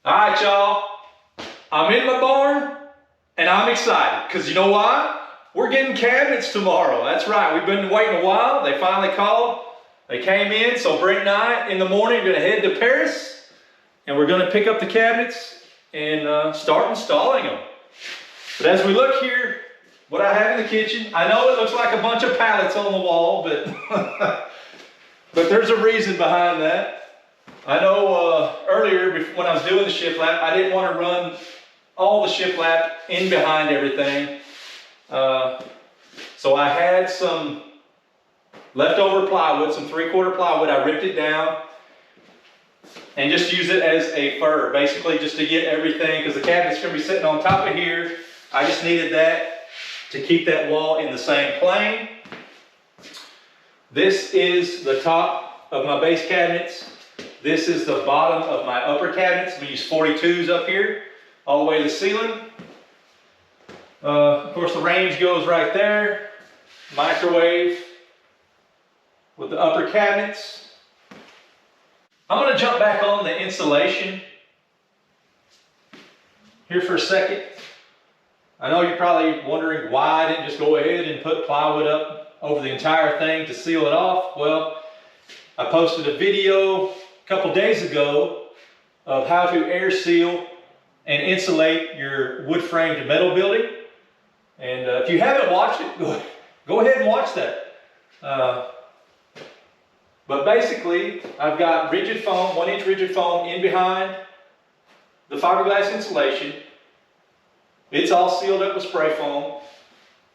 All right, y'all. I'm in my barn and I'm excited because you know why? We're getting cabinets tomorrow. That's right. We've been waiting a while. They finally called. They came in. So Brent and I in the morning are going to head to Paris and we're going to pick up the cabinets and start installing them. But as we look here, what I have in the kitchen, I know it looks like a bunch of pallets on the wall, but but there's a reason behind that. I know earlier when I was doing the shiplap, I didn't want to run all the shiplap in behind everything. So I had some leftover plywood, some 3/4 plywood. I ripped it down and just use it as a fur, basically just to get everything, because the cabinet's going to be sitting on top of here. I just needed that to keep that wall in the same plane. This is the top of my base cabinets. This is the bottom of my upper cabinets. I'm going to use 42s up here, all the way to the ceiling. Of course, the range goes right there. Microwave with the upper cabinets. I'm going to jump back on the insulation here for a second. I know you're probably wondering why I didn't just go ahead and put plywood up over the entire thing to seal it off. Well, I posted a video a couple days ago of how to air seal and insulate your wood framed metal building. And if you haven't watched it, go ahead and watch that. But basically, I've got rigid foam, 1-inch rigid foam in behind the fiberglass insulation. It's all sealed up with spray foam.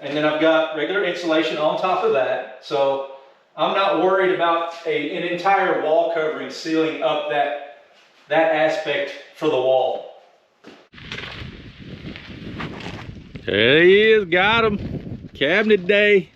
And then I've got regular insulation on top of that. So I'm not worried about an entire wall covering sealing up that aspect for the wall. There he is, got him. Cabinet day.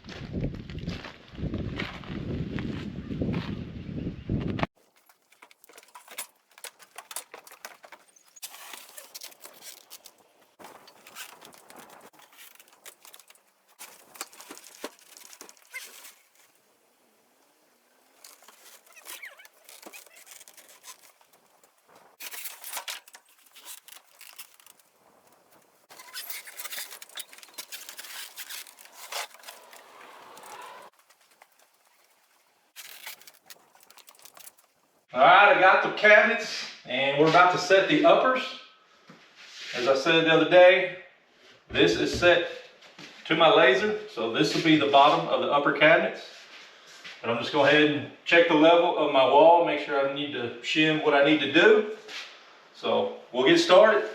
All right, I got the cabinets and we're about to set the uppers. As I said the other day, this is set to my laser. So this will be the bottom of the upper cabinets. And I'm just going to go ahead and check the level of my wall, make sure I need to shim what I need to do. So we'll get started.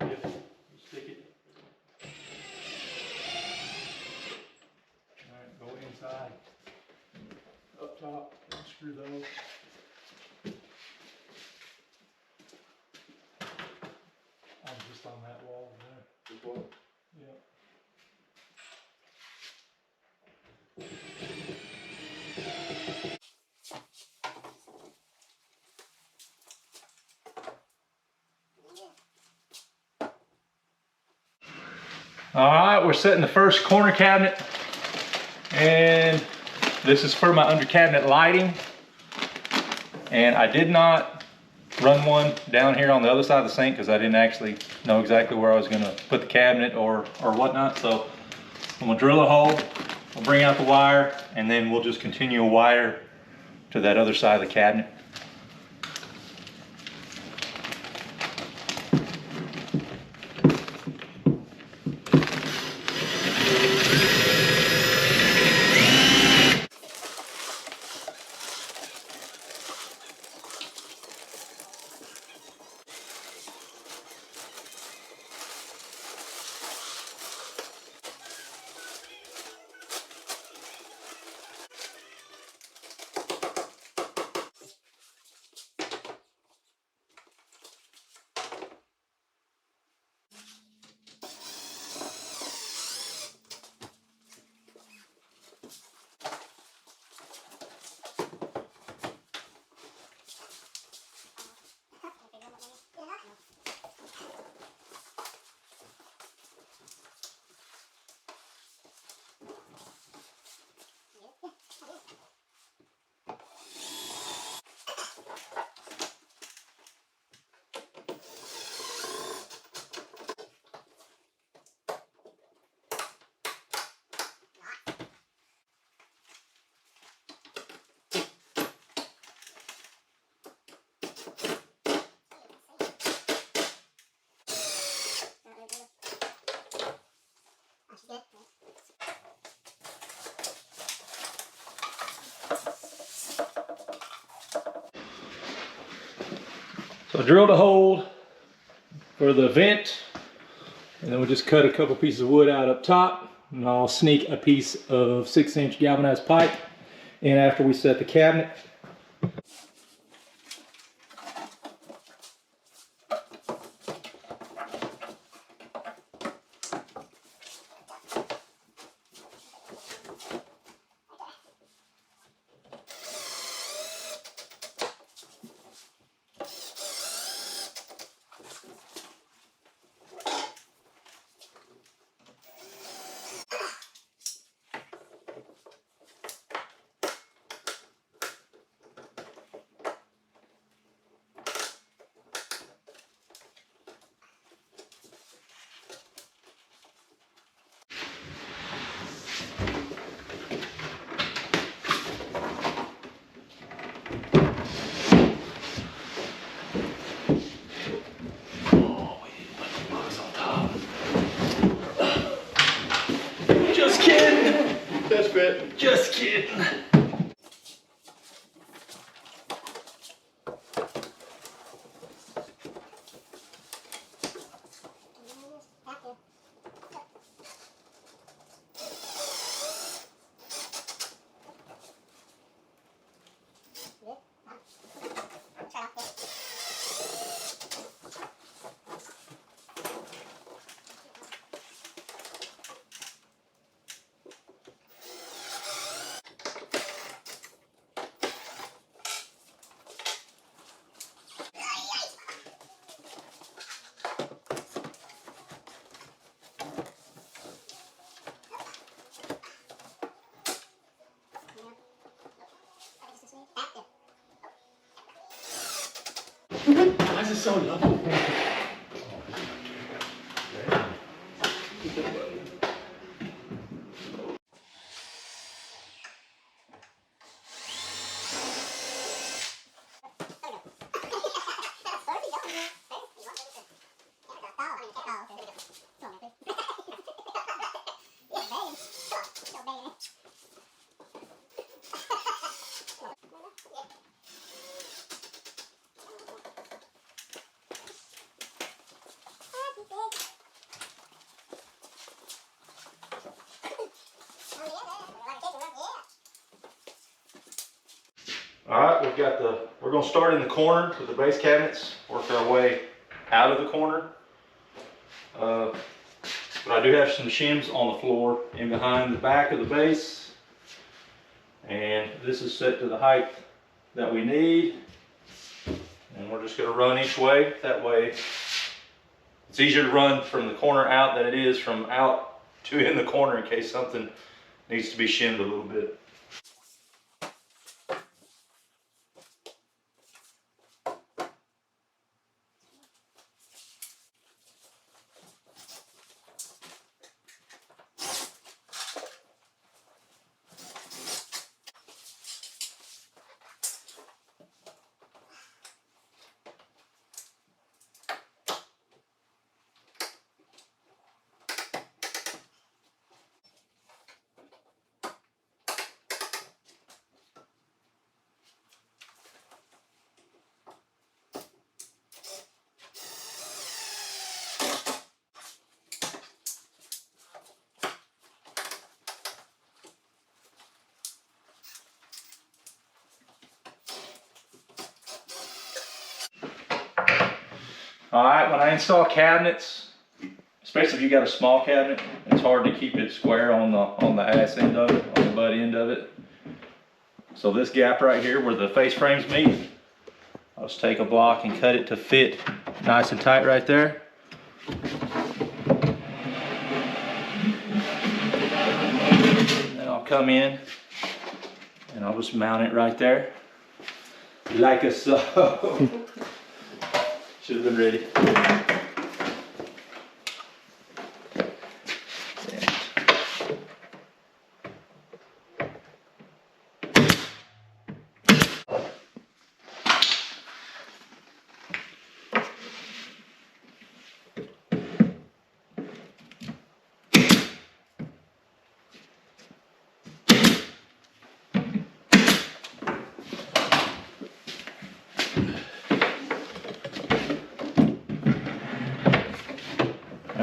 Yep, stick it. All right, go inside, up top, screw those. I'm just on that wall there. This wall? Yep. All right, we're setting the first corner cabinet, and this is for my under cabinet lighting. And I did not run one down here on the other side of the sink because I didn't actually know exactly where I was going to put the cabinet or whatnot. So I'm going to drill a hole, I'll bring out the wire, and then we'll just continue a wire to that other side of the cabinet. So I drilled a hole for the vent, and then we'll just cut a couple pieces of wood out up top, and I'll sneak a piece of 6-inch galvanized pipe in after we set the cabinet. Just kidding. That's fit. Just kidding. Why is it so low? All right, we're gonna start in the corner with the base cabinets, work our way out of the corner. But I do have some shims on the floor in behind the back of the base. And this is set to the height that we need. And we're just gonna run each way. That way, it's easier to run from the corner out than it is from out to in the corner in case something needs to be shimmed a little bit. All right, when I install cabinets, especially if you got a small cabinet, it's hard to keep it square on the ass end of it, on the butt end of it. So this gap right here where the face frames meet, I'll just take a block and cut it to fit nice and tight right there. Then I'll come in and I'll just mount it right there, like so. Should have been ready.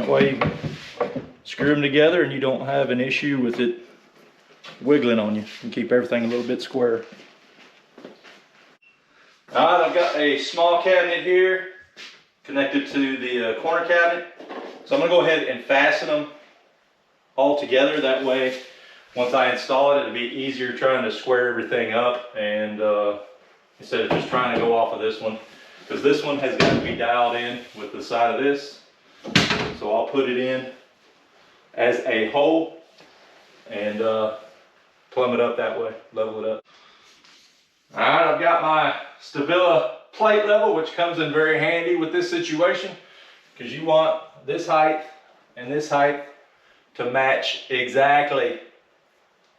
That way you can screw them together and you don't have an issue with it wiggling on you, and keep everything a little bit square. All right, I've got a small cabinet here connected to the corner cabinet. So I'm gonna go ahead and fasten them all together. That way, once I install it, it'll be easier trying to square everything up, and instead of just trying to go off of this one, because this one has got to be dialed in with the side of this. So I'll put it in as a whole and plumb it up that way, level it up. All right, I've got my Stabila plate level, which comes in very handy with this situation, because you want this height and this height to match exactly.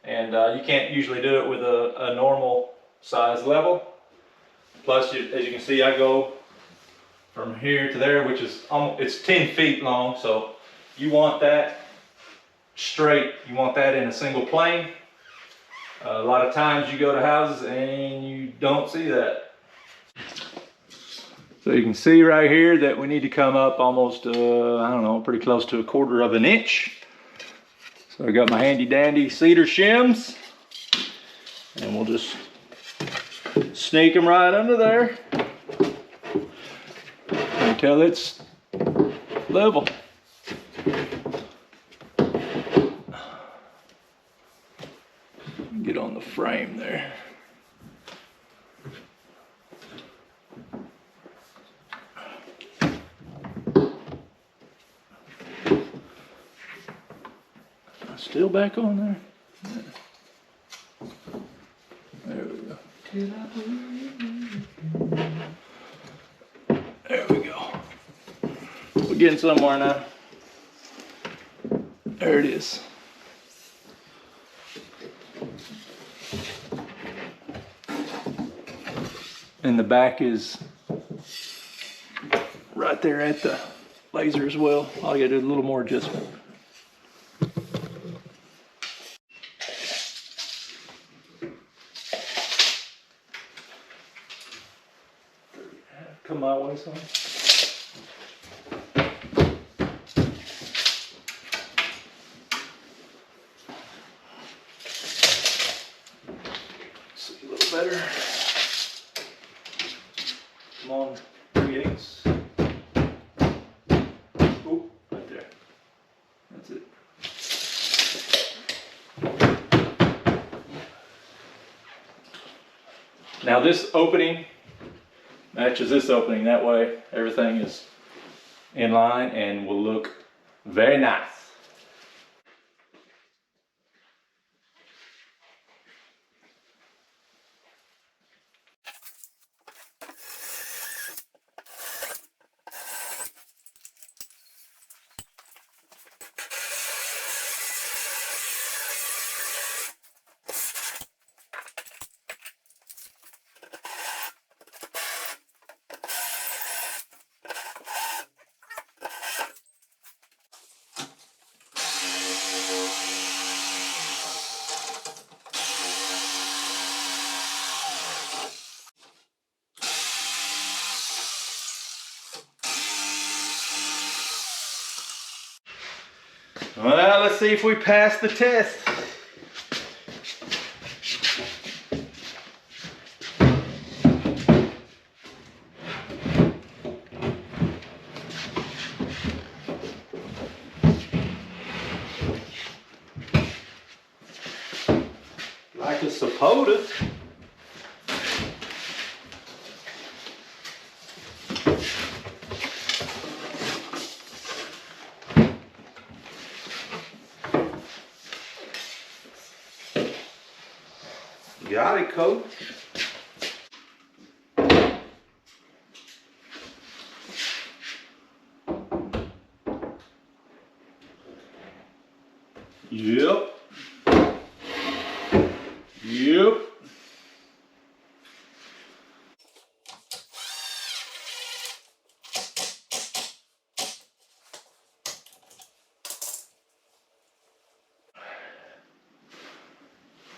And you can't usually do it with a normal size level. Plus, as you can see, I go from here to there, which is it's 10 feet long. So you want that straight. You want that in a single plane. A lot of times you go to houses and you don't see that. So you can see right here that we need to come up almost, I don't know, pretty close to 1/4 of an inch. So I got my handy dandy cedar shims, and we'll just sneak them right under there until it's level. Get on the frame there. Still back on there? Yeah. There we go. There we go. We're getting somewhere now. There it is. And the back is right there at the laser as well. I'll get a little more adjustment. Come my way, son. See a little better. Come on, 3/8. Oh, right there. That's it. Now this opening matches this opening. That way everything is in line and will look very nice. Well, let's see if we pass the test. Like it's supposed to. Got it, coach. Yep. Yep.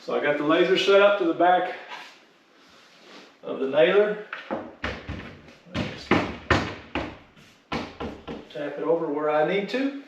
So I got the laser set up to the back of the nailer. Tap it over where I need to.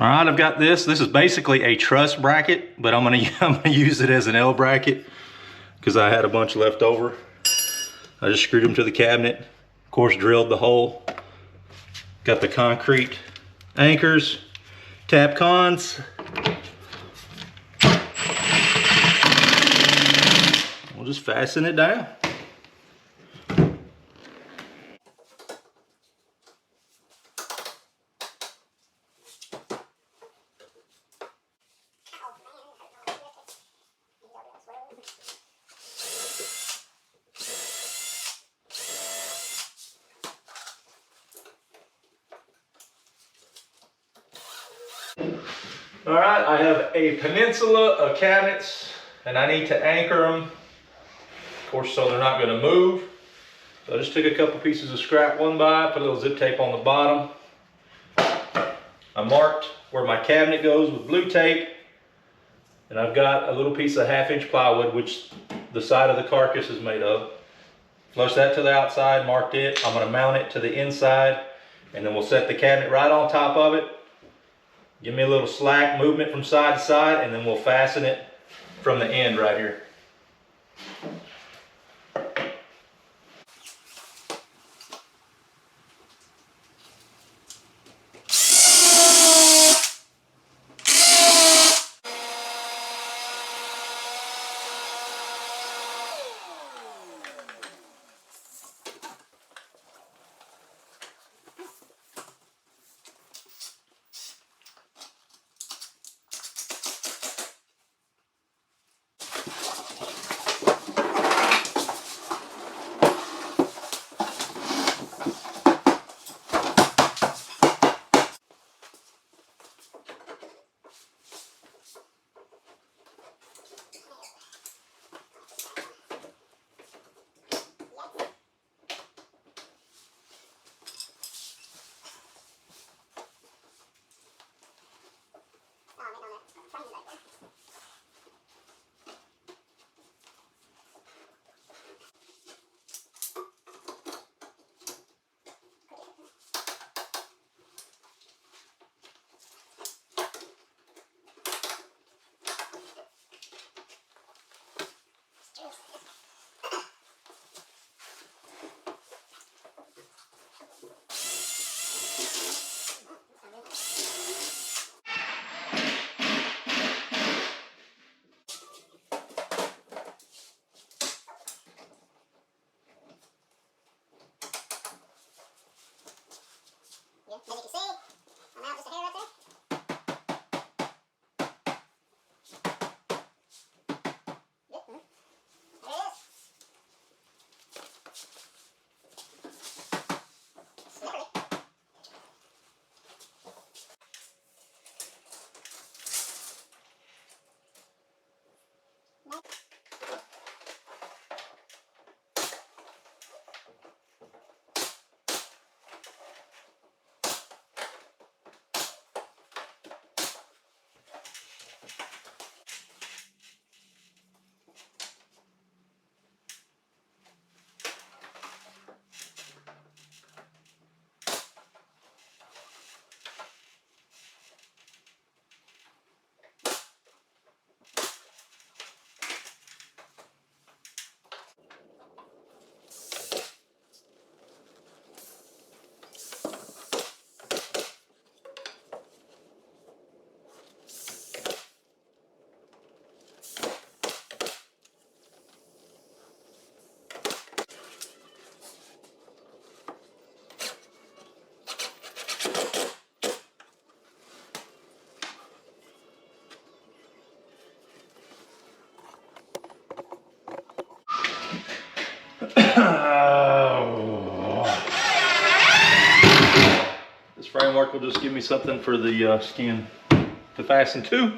All right, I've got this. This is basically a truss bracket, but I'm gonna use it as an L bracket because I had a bunch left over. I just screwed them to the cabinet. Of course, drilled the hole. Got the concrete anchors, tap cons. We'll just fasten it down. All right, I have a Peninsula of cabinets and I need to anchor them, of course, so they're not gonna move. So I just took a couple pieces of scrap one by, put a little zip tape on the bottom. I marked where my cabinet goes with blue tape, and I've got a little piece of 1/2 inch plywood, which the side of the carcass is made of. Flush that to the outside, marked it. I'm gonna mount it to the inside, and then we'll set the cabinet right on top of it. Give me a little slack movement from side to side, and then we'll fasten it from the end right here. This framework will just give me something for the skin to fasten to.